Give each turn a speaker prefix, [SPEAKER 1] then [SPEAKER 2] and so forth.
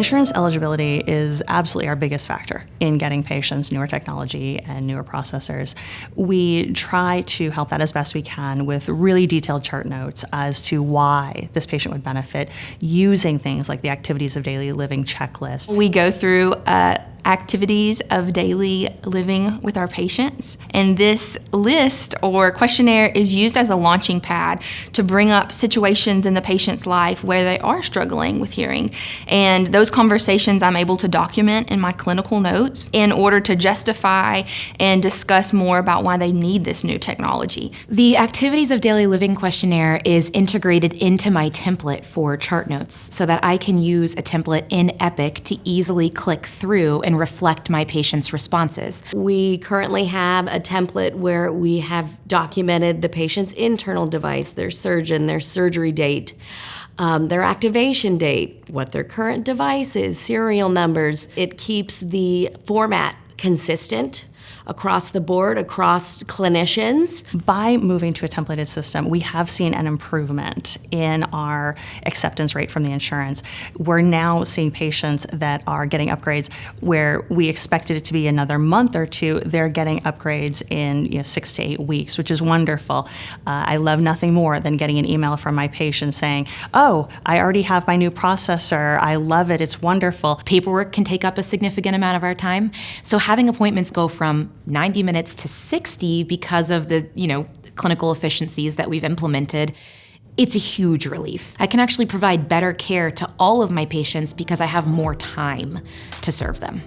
[SPEAKER 1] Insurance eligibility is absolutely our biggest factor in getting patients newer technology and newer processors. We try to help that as best we can with really detailed chart notes as to why this patient would benefit using things like the activities of daily living checklist.
[SPEAKER 2] We go through activities of daily living with our patients. And this list or questionnaire is used as a launching pad to bring up situations in the patient's life where they are struggling with hearing. And those conversations I'm able to document in my clinical notes in order to justify and discuss more about why they need this new technology.
[SPEAKER 3] The activities of daily living questionnaire is integrated into my template for chart notes so that I can use a template in Epic to easily click through and reflect my patient's responses.
[SPEAKER 4] We currently have a template where we have documented the patient's internal device, their surgeon, their surgery date, their activation date, what their current device is, serial numbers. It keeps the format consistent across the board, across clinicians.
[SPEAKER 1] By moving to a templated system, we have seen an improvement in our acceptance rate from the insurance. We're now seeing patients that are getting upgrades where we expected it to be another month or two. They're getting upgrades in 6 to 8 weeks, which is wonderful. I love nothing more than getting an email from my patient saying, "Oh, I already have my new processor. I love it. It's wonderful."
[SPEAKER 3] Paperwork can take up a significant amount of our time, so having appointments go from 90 minutes to 60 because of the, clinical efficiencies that we've implemented, it's a huge relief. I can actually provide better care to all of my patients because I have more time to serve them.